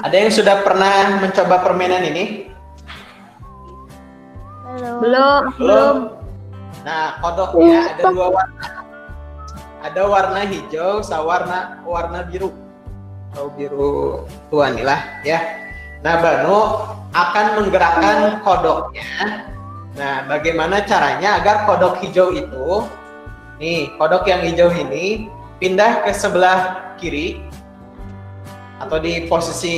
Ada yang sudah pernah mencoba permainan ini? Belum. Nah, kodoknya ada dua warna. Ada warna hijau sama warna biru. Atau biru tua nih lah ya. Nah, Banu akan menggerakkan kodoknya. Nah, bagaimana caranya agar kodok hijau itu, nih, kodok yang hijau ini pindah ke sebelah kiri atau di posisi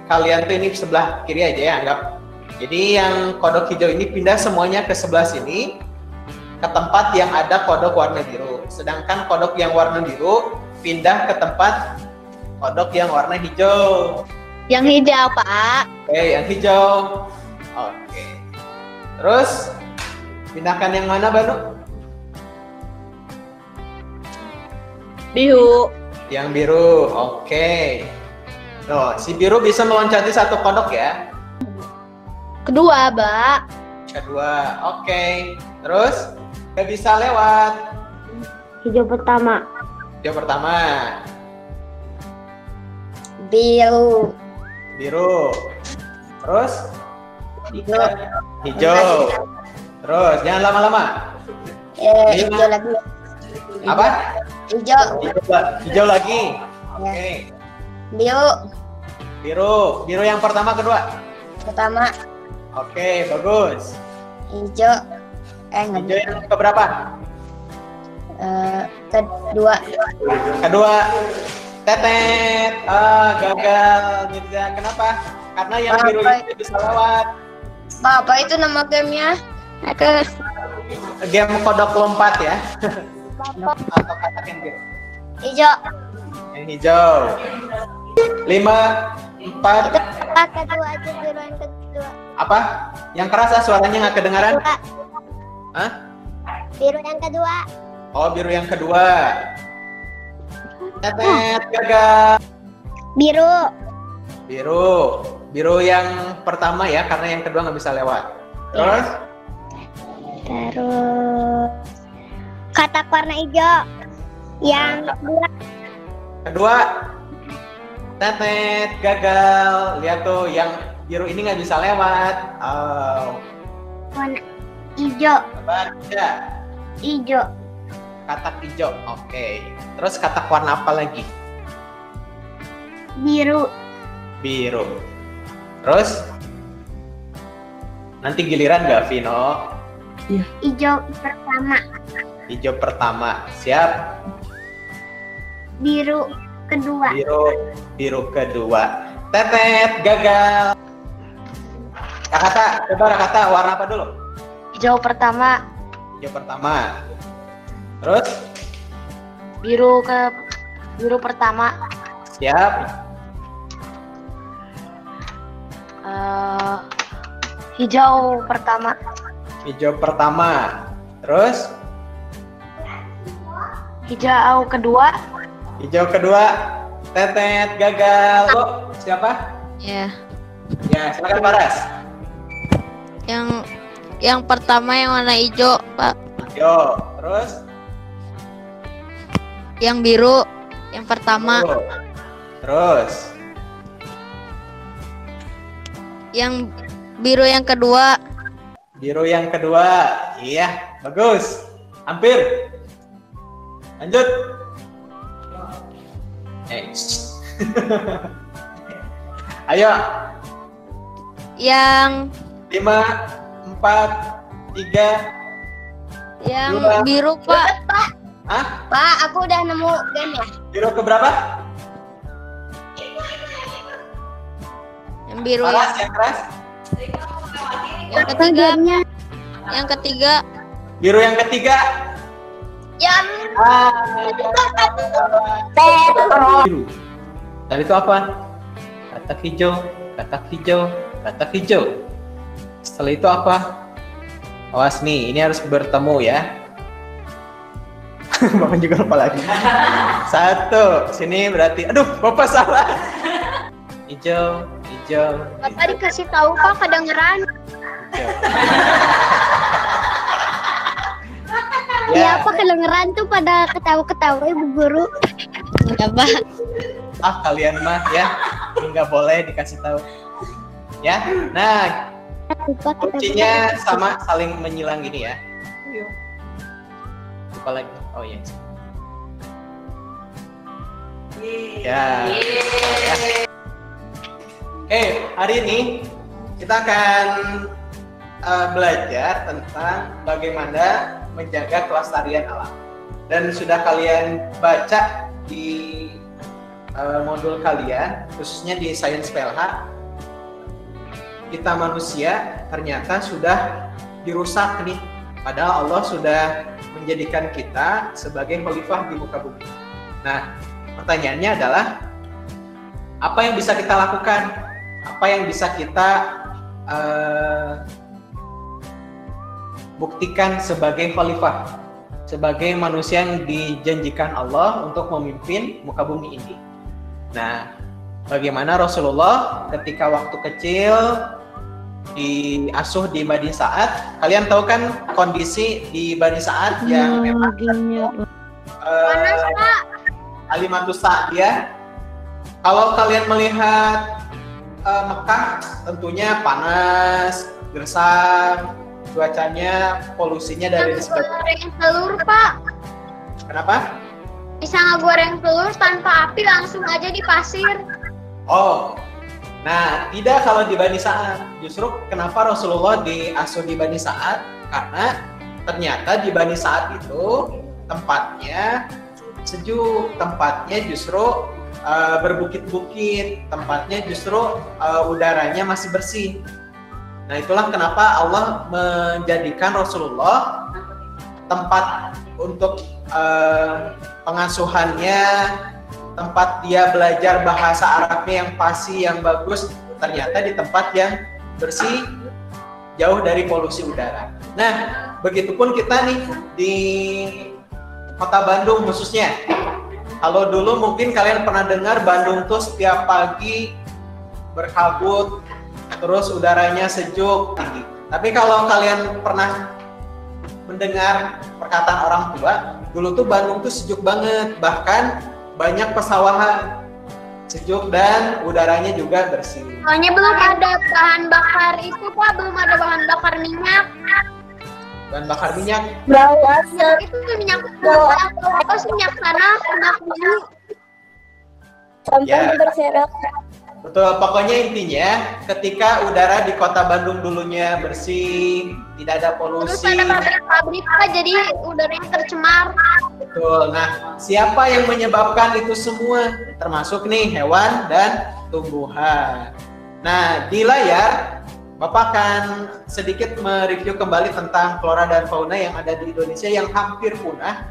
kalian tuh ini sebelah kiri aja ya, anggap. Jadi yang kodok hijau ini pindah semuanya ke sebelah sini, ke tempat yang ada kodok warna biru. Sedangkan kodok yang warna biru pindah ke tempat kodok yang warna hijau. Yang hijau, Pak. Oke, yang hijau. Oke. Terus pindahkan yang mana, Banu? Biru. Yang biru. Oke. Tuh, si biru bisa meloncati satu kodok ya. Kedua, Mbak. Kedua. Oke. Terus nggak bisa lewat. Hijau pertama. Hijau pertama. Biru. Biru. Terus Hijau. hijau. Terus jangan lama-lama. Hijau lagi. Apa? Hijau. Hijau lagi. Oke. Biru. Biru yang pertama kedua. Pertama. Oke, bagus. Hijau. Hijau yang keberapa? Kedua. Kedua. Tetet. Gagal. Mirza. Kenapa? Karena yang biru itu bisa lewat. Apa itu nama gamenya? Game kodok lompat ya. Atau katak yang biru. Hijau. Yang hijau. 5, 4. Kedua aja, biru yang kedua. Apa? Yang keras suaranya nggak kedengaran? Hah? Biru yang kedua. Oh, biru yang kedua. Tetet, gagal. Biru. Biru yang pertama ya, karena yang kedua nggak bisa lewat. Terus? Katak warna hijau. Yang Kedua. Tetet, gagal. Lihat tuh, yang biru ini nggak bisa lewat. Oh. warna hijau. Sabar, ya. Hijau. Katak hijau. Oke. Terus katak warna apa lagi? Biru. Biru. Terus? Nanti giliran nggak, Vino? Hijau pertama. Hijau pertama. Siap? Biru kedua. Biru kedua. Tetet, gagal. Rakata, coba Rakata, warna apa dulu? Hijau pertama. Hijau pertama. Terus? Biru pertama. Siap? Hijau pertama. Hijau pertama. Terus? Hijau kedua. Hijau kedua. Tetet, gagal. Oh, siapa? Ya. Ya, silakan Paras. Yang pertama yang warna hijau, Pak. Hijau. Terus? Yang biru, yang pertama. Biru. Terus? Yang biru yang kedua. Biru yang kedua. Iya, bagus. Hampir. Lanjut. Ayo. Yang 5, 4, 3. yang Dua. biru, Pak. Hah? Pak, aku udah nemu game ya. Biru keberapa? Yang biru Paras yang keras. yang ketiga. Yang ketiga. Biru yang ketiga. Yang Biru. Tadi itu apa? Katak hijau, katak hijau, katak hijau. Setelah itu apa? Awas nih, ini harus bertemu ya. Bapak juga lupa lagi. 1, sini berarti. Aduh, Bapak salah. Hijau, hijau. Bapak dikasih tahu Pak kedengeran. Ya, Apa kedengeran tuh pada ketawa-ketawa Ibu Guru. Enggak, Pak. kalian mah ya. nggak boleh dikasih tahu. Ya, nah kuncinya sama saling menyilang gini ya. Lupa lagi. Oh iya. Ya. Oke, hari ini kita akan belajar tentang bagaimana menjaga kelestarian alam. Dan sudah kalian baca di modul kalian, khususnya di Sains PLH, kita manusia ternyata sudah dirusak nih. Padahal Allah sudah menjadikan kita sebagai khalifah di muka bumi. Nah, pertanyaannya adalah apa yang bisa kita lakukan? Apa yang bisa kita buktikan sebagai khalifah, sebagai manusia yang dijanjikan Allah untuk memimpin muka bumi ini? Nah, bagaimana Rasulullah ketika waktu kecil diasuh di Bani Sa'ad? Kalian tahu kan kondisi di Bani Sa'ad yang memang Panas, Pak. Halimatus Sa'diyah. Kalau kalian melihat Mekah, tentunya panas, gersang, cuacanya, polusinya dari sebagainya. Goreng telur, Pak. Kenapa? Bisa ngegoreng telur tanpa api langsung aja di pasir. Oh, nah tidak kalau di Bani Sa'ad. Justru kenapa Rasulullah diasuh di Bani Sa'ad? Karena ternyata di Bani Sa'ad itu tempatnya sejuk, tempatnya justru berbukit-bukit, tempatnya justru udaranya masih bersih. Nah, itulah kenapa Allah menjadikan Rasulullah tempat untuk pengasuhannya, tempat dia belajar bahasa Arabnya yang fasih, yang bagus, ternyata di tempat yang bersih, jauh dari polusi udara. Nah, begitupun kita nih di Kota Bandung khususnya. Kalau dulu mungkin kalian pernah dengar Bandung tuh setiap pagi berkabut, terus udaranya sejuk, tinggi. Tapi kalau kalian pernah mendengar perkataan orang tua, dulu tuh Bandung tuh sejuk banget, bahkan banyak pesawahan, sejuk dan udaranya juga bersih. Soalnya belum ada bahan bakar itu, Pak, belum ada bahan bakar minyak. Bahan bakar minyak. Itu minyak apa sih, minyak tanah, minyak bumi. Ya. Betul, pokoknya intinya ketika udara di Kota Bandung dulunya bersih, tidak ada Terus polusi. ada pabrik-pabrik, Pak, jadi udaranya tercemar. Betul. Nah, siapa yang menyebabkan itu semua? Termasuk nih hewan dan tumbuhan. Nah, di layar Bapak akan sedikit mereview kembali tentang flora dan fauna yang ada di Indonesia yang hampir punah.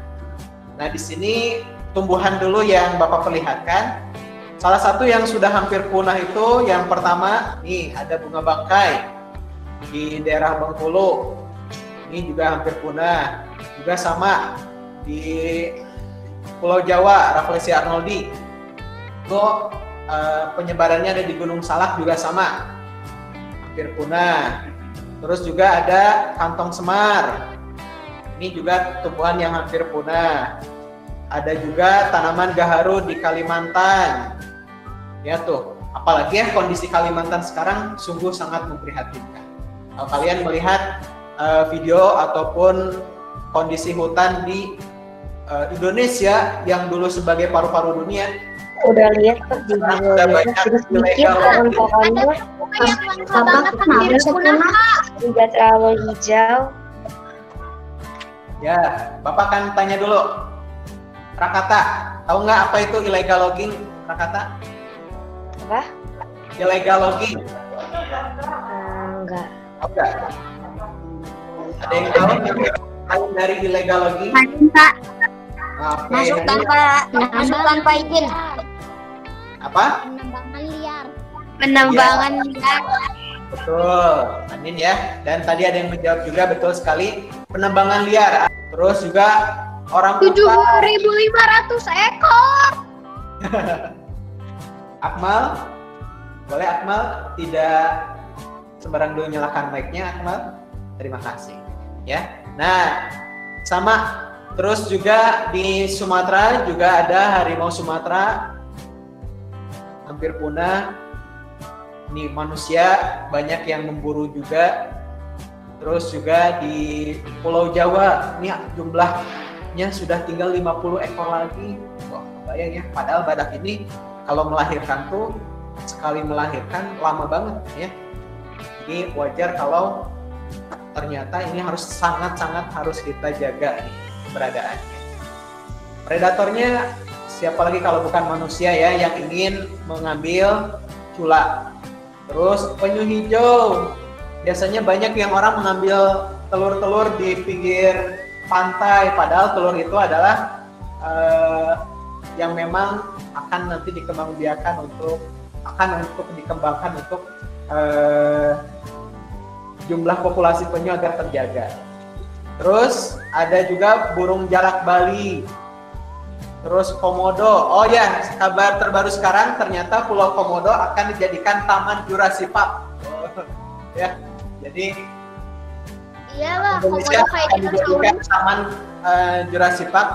Nah, di sini tumbuhan dulu yang Bapak perlihatkan. Salah satu yang sudah hampir punah itu yang pertama, nih ada bunga bangkai di daerah Bengkulu. Ini juga hampir punah. Juga sama di Pulau Jawa, Rafflesia arnoldi. Itu penyebarannya ada di Gunung Salak juga sama, hampir punah. Terus juga ada kantong semar. Ini juga tumbuhan yang hampir punah. Ada juga tanaman gaharu di Kalimantan. Ya tuh, apalagi ya kondisi Kalimantan sekarang sungguh sangat memprihatinkan. Kalau kalian melihat video ataupun kondisi hutan di Indonesia yang dulu sebagai paru-paru dunia, udah lihat di udah banyak ilegal pohon-pohonnya Yang langka banget hampir punah, Pak. juga terlalu hijau. Ya, Bapak kan tanya dulu. Rakata, tahu nggak apa itu illegal logging, Rakata? Apa? Illegal logging. Enggak. Apa? Ada yang tahu dari illegal logging? Pak. Oke. Masuk tanpa izin. Apa? Penambangan liar. Penambangan liar. Betul, Anin ya. Dan tadi ada yang menjawab juga, betul sekali. Penambangan liar. Terus juga orang 7.500 ekor. Akmal, boleh Akmal tidak sembarang dulu nyalakan mic-nya, Akmal. Terima kasih. Ya. Nah, sama. Terus juga di Sumatera juga ada harimau Sumatera hampir punah. Nih manusia banyak yang memburu juga. Terus juga di Pulau Jawa, ini jumlahnya sudah tinggal 50 ekor lagi. Wah, kebayang ya. Padahal badak ini kalau melahirkan tuh sekali melahirkan lama banget ya. Jadi wajar kalau ternyata ini harus sangat-sangat harus kita jaga nih keberadaannya. Predatornya siapa lagi kalau bukan manusia ya yang ingin mengambil cula. Terus penyu hijau. Biasanya banyak yang orang mengambil telur-telur di pinggir pantai, padahal telur itu adalah yang memang akan nanti dikembangbiakan untuk dikembangkan untuk jumlah populasi penyu agar terjaga. Terus ada juga burung jalak Bali. Terus Komodo. Oh ya, kabar terbaru sekarang ternyata Pulau Komodo akan dijadikan Taman Jurassic Park. Ya. Jadi Iyalah, Indonesia Komodo kayak akan dijadikan dinosaurus. Taman Jurassic Park.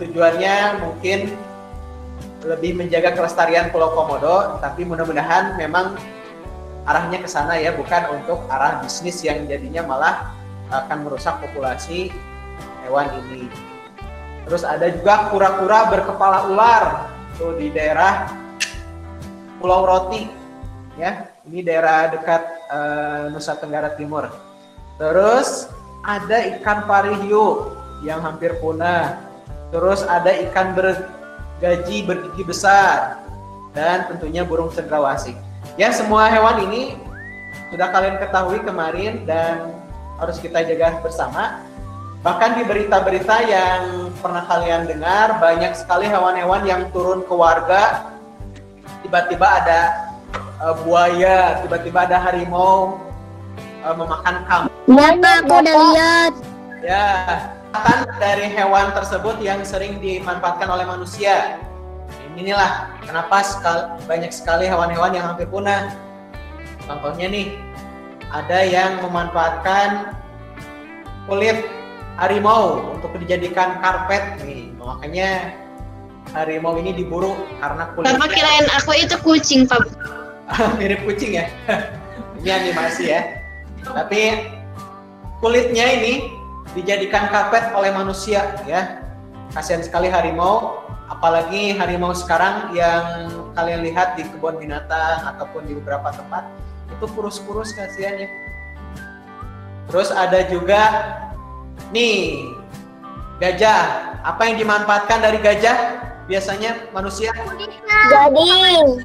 Tujuannya mungkin lebih menjaga kelestarian Pulau Komodo, tapi mudah-mudahan memang arahnya ke sana ya, bukan untuk arah bisnis yang jadinya malah akan merusak populasi hewan ini. Terus ada juga kura-kura berkepala ular tuh di daerah Pulau Roti ya. Ini daerah dekat Nusa Tenggara Timur. Terus ada ikan pari hiu yang hampir punah. Terus ada ikan bergigi besar dan tentunya burung cendrawasih. Ya, semua hewan ini sudah kalian ketahui kemarin dan harus kita jaga bersama. Bahkan di berita-berita yang pernah kalian dengar, banyak sekali hewan-hewan yang turun ke warga. Tiba-tiba ada buaya, tiba-tiba ada harimau memakan kambing. Bapak, aku udah lihat. Ya, kan dari hewan tersebut yang sering dimanfaatkan oleh manusia. Inilah kenapa banyak sekali hewan-hewan yang hampir punah. Contohnya nih, ada yang memanfaatkan kulit harimau untuk dijadikan karpet nih. Makanya harimau ini diburu karena kulitnya. Bapak kirain aku itu kucing, Pak. Mirip kucing ya. Ini animasi ya. Tapi kulitnya ini dijadikan karpet oleh manusia ya. Kasihan sekali harimau, apalagi harimau sekarang yang kalian lihat di kebun binatang ataupun di beberapa tempat itu kurus-kurus, kasihan ya. Terus ada juga nih gajah. Apa yang dimanfaatkan dari gajah? Biasanya manusia Gading.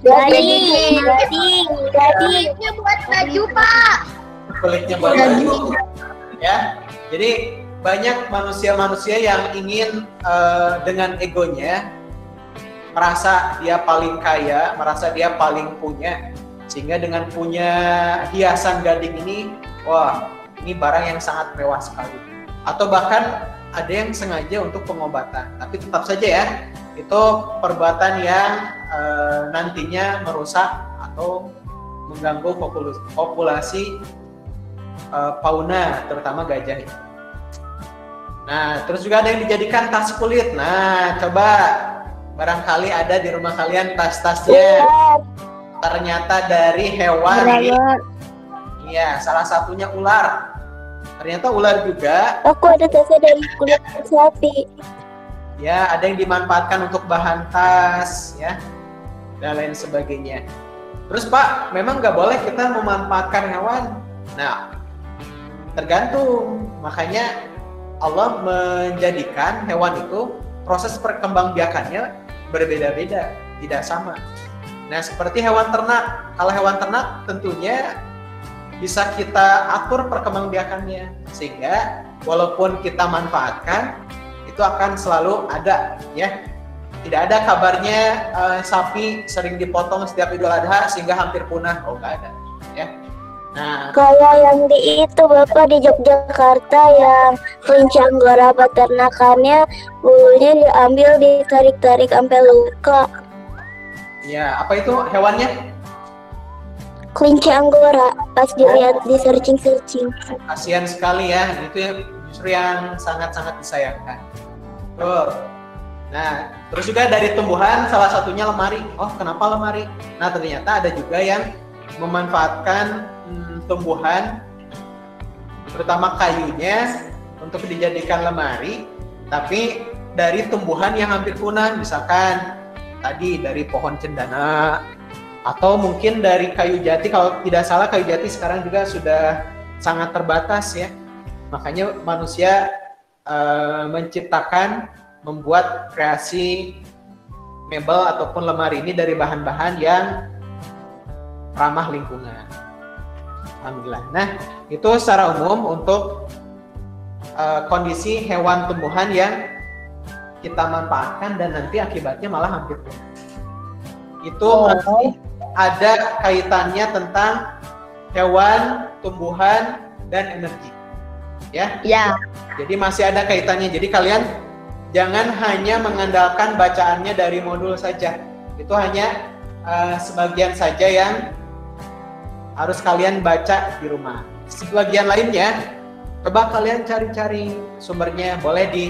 Kulitnya buat baju, Pak. kulitnya buat baju ya. Jadi banyak manusia-manusia yang ingin dengan egonya merasa dia paling kaya, merasa dia paling punya, sehingga dengan punya hiasan gading ini, wah ini barang yang sangat mewah sekali. Atau bahkan ada yang sengaja untuk pengobatan, tapi tetap saja ya itu perbuatan yang nantinya merusak atau mengganggu populasi fauna, terutama gajah. Nah, terus juga ada yang dijadikan tas kulit. Nah, coba barangkali ada di rumah kalian tas-tasnya ternyata dari hewan. Iya, salah satunya ular. Ternyata ular juga. Aku ada tasnya dari kulit sapi. Ya, ada yang dimanfaatkan untuk bahan tas, ya, dan lain sebagainya. Terus Pak, memang nggak boleh kita memanfaatkan hewan. Nah, tergantung. Makanya Allah menjadikan hewan itu proses perkembangbiakannya berbeda-beda, tidak sama. Nah, seperti hewan ternak. Kalau hewan ternak tentunya bisa kita atur perkembangbiakannya, sehingga walaupun kita manfaatkan itu akan selalu ada, ya. Tidak ada kabarnya sapi sering dipotong setiap Idul Adha sehingga hampir punah. Oh, nggak ada, ya. Nah, Kayak yang di itu Bapak di Yogyakarta yang kelinci anggora peternakannya bulunya diambil ditarik-tarik sampai luka. ya, apa itu hewannya? Kelinci anggora pas dilihat di searching. Kasihan sekali ya, itu justru yang sangat-sangat disayangkan. Tuh. Nah, terus juga dari tumbuhan salah satunya lemari. Oh, kenapa lemari? Nah, ternyata ada juga yang memanfaatkan tumbuhan, terutama kayunya untuk dijadikan lemari, tapi dari tumbuhan yang hampir punah, misalkan tadi dari pohon cendana, atau mungkin dari kayu jati. Kalau tidak salah kayu jati sekarang juga sudah sangat terbatas ya. Makanya manusia menciptakan, membuat kreasi mebel ataupun lemari ini dari bahan-bahan yang ramah lingkungan. Alhamdulillah. Nah, itu secara umum untuk kondisi hewan tumbuhan yang kita manfaatkan dan nanti akibatnya malah hampir punah. Itu masih ada kaitannya tentang hewan, tumbuhan, dan energi. Ya? Ya. Jadi masih ada kaitannya. Jadi kalian jangan hanya mengandalkan bacaannya dari modul saja. Itu hanya sebagian saja yang harus kalian baca di rumah. Sebagian lainnya, coba kalian cari-cari sumbernya. Boleh di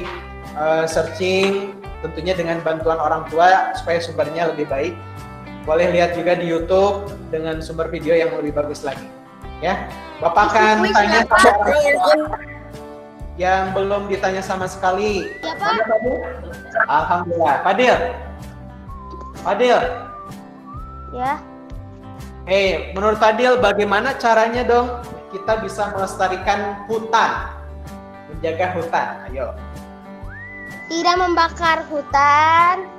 searching, tentunya dengan bantuan orang tua supaya sumbernya lebih baik. Boleh lihat juga di YouTube dengan sumber video yang lebih bagus lagi. Ya, Bapak akan tanya sama yang belum ditanya sama sekali. Ya, Pak. Alhamdulillah. Fadil. Ya. Menurut Fadil bagaimana caranya dong kita bisa melestarikan hutan, menjaga hutan? Ayo. Tidak membakar hutan.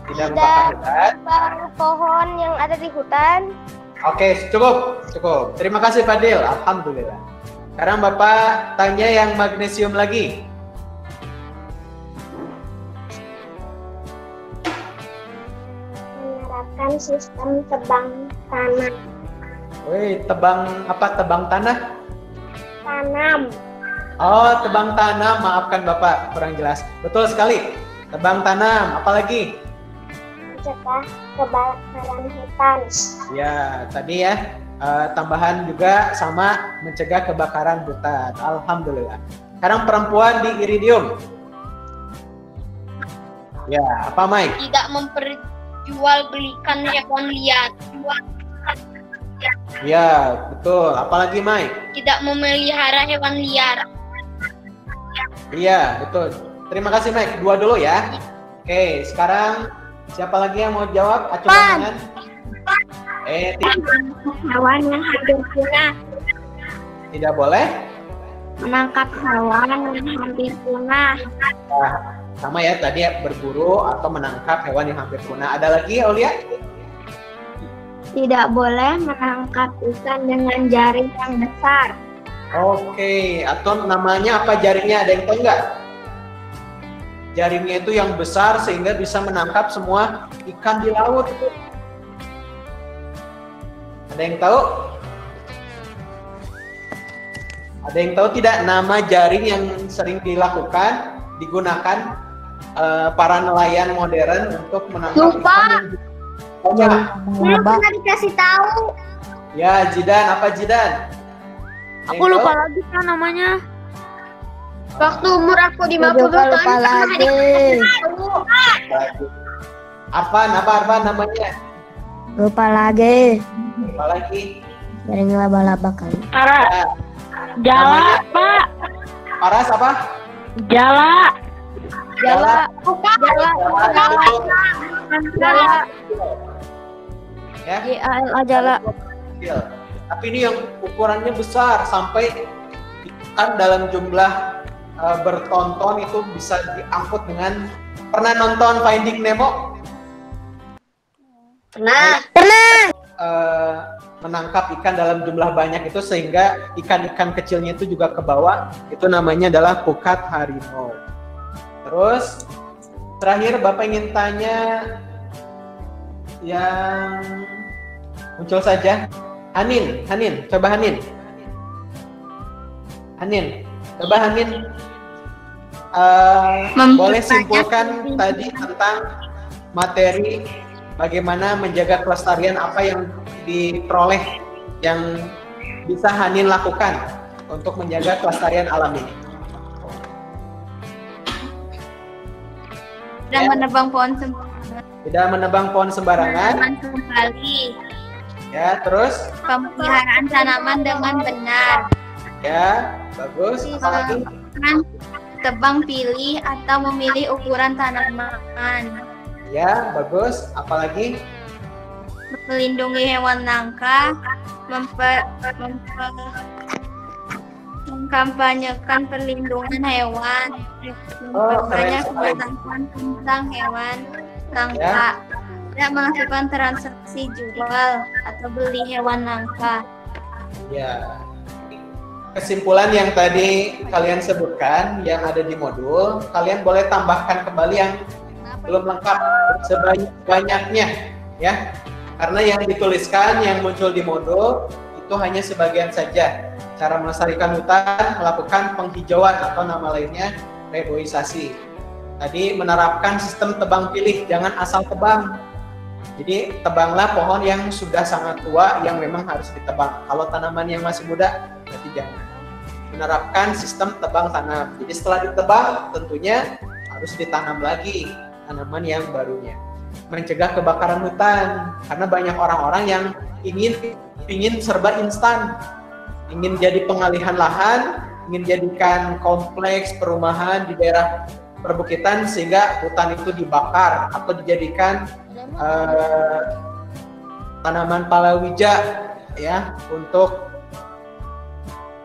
Tidak membakar hutan. Pohon yang ada di hutan. Oke, cukup. Terima kasih Fadil. Alhamdulillah. Sekarang Bapak tanya yang magnesium lagi. Menerapkan sistem tebang tanam. Tebang tanah? Tanam. Oh, tebang tanam. Maafkan Bapak, kurang jelas. Betul sekali. Tebang tanam. Apalagi? Mencegah kebakaran hutan. Ya, tadi ya. Tambahan juga sama mencegah kebakaran hutan. Alhamdulillah. Sekarang perempuan di Iridium. Ya, apa Mai? Tidak memperjualbelikan hewan liar. Ya, betul. Apalagi Mai? Tidak memelihara hewan liar. Iya, betul. Terima kasih Mai. Dua dulu ya. Oke, sekarang siapa lagi yang mau jawab? Acungan tangan. Hewan yang hampir punah. Tidak boleh? Menangkap hewan yang hampir punah. Nah, sama ya tadi ya, berburu atau menangkap hewan yang hampir punah. Ada lagi Aulia? Tidak boleh menangkap ikan dengan jaring yang besar. Oke, atau namanya apa jaringnya? Ada yang tahu nggak? Jaringnya itu yang besar sehingga bisa menangkap semua ikan di laut. Ada yang tahu? Ada yang tahu tidak nama jaring yang sering digunakan para nelayan modern untuk menangkap ikan? Belum pernah dikasih tahu. Ya, Jidan, apa Jidan? Aku lupa lagi kan namanya. Waktu umur aku 50 tahun lagi. Arfan namanya? Lupa lagi. Apa lagi? Jaring laba-laba kali. Jala, Pak. Paras apa? Jala. Ya. Jala. Tapi ini yang ukurannya besar sampai kan dalam jumlah bertonton itu bisa diangkut dengan. Pernah nonton Finding Nemo? Pernah. Menangkap ikan dalam jumlah banyak itu sehingga ikan-ikan kecilnya itu juga ke bawah. Itu namanya adalah pukat harimau. Terus terakhir Bapak ingin tanya yang muncul saja. Hanin, coba Hanin. Boleh simpulkan tadi tentang materi bagaimana menjaga kelestarian, apa yang diperoleh yang bisa Hanin lakukan untuk menjaga kelestarian alam ini. Tidak menebang pohon sembarangan. Tidak menebang pohon sembarangan. Menanam kembali. Ya, terus? Pemeliharaan tanaman dengan benar. Ya, bagus. Apalagi? Tebang pilih atau memilih ukuran tanaman. Ya, bagus. Apalagi? Melindungi hewan langka, mengkampanyekan perlindungan hewan, memperbanyak pengetahuan tentang hewan langka, tidak melakukan transaksi jual atau beli hewan langka. Ya. Kesimpulan yang tadi kalian sebutkan yang ada di modul, kalian boleh tambahkan kembali yang belum lengkap sebanyak-banyaknya ya. Karena yang dituliskan yang muncul di modul itu hanya sebagian saja. Cara melestarikan hutan, melakukan penghijauan atau nama lainnya reboisasi. Tadi menerapkan sistem tebang pilih, jangan asal tebang. Jadi tebanglah pohon yang sudah sangat tua yang memang harus ditebang. Kalau tanaman yang masih muda, berarti jangan. Menerapkan sistem tebang tanam. Jadi setelah ditebang, tentunya harus ditanam lagi tanaman yang barunya. Mencegah kebakaran hutan, karena banyak orang-orang yang ingin serba instan, ingin jadi pengalihan lahan, ingin jadikan kompleks perumahan di daerah perbukitan sehingga hutan itu dibakar atau dijadikan tanaman palawija ya untuk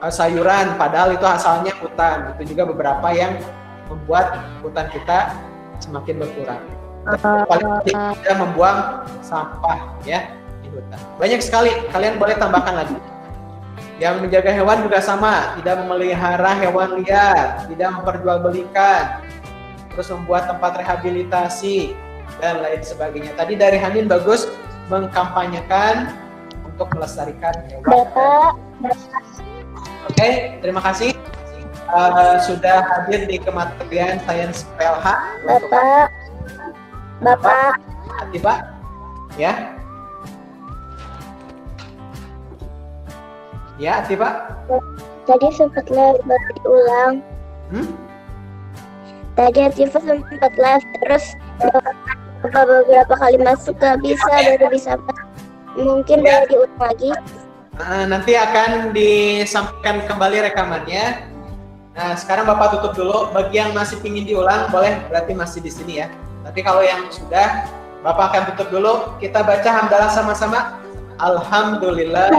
sayuran, padahal itu asalnya hutan. Itu juga beberapa yang membuat hutan kita semakin berkurang. Paling penting tidak membuang sampah ya di hutan. Banyak sekali, kalian boleh tambahkan lagi. Yang menjaga hewan juga sama, tidak memelihara hewan liar, tidak memperjualbelikan, terus membuat tempat rehabilitasi dan lain sebagainya. Tadi dari Hanin bagus mengkampanyekan untuk melestarikan hewan. Bapak. Oke, terima kasih sudah hadir di kematerian Sains PLH. Bapak, Tiba, ya, Tiba. Tadi sempat live baru diulang. Tadi Atifa sempat live terus beberapa kali masuk gak bisa, baru bisa. Mungkin boleh diulang lagi. Nanti akan disampaikan kembali rekamannya. Nah, sekarang Bapak tutup dulu. Bagi yang masih ingin diulang, boleh, berarti masih di sini ya. Tapi kalau yang sudah, Bapak akan tutup dulu. Kita baca hamdalah sama-sama. Alhamdulillah.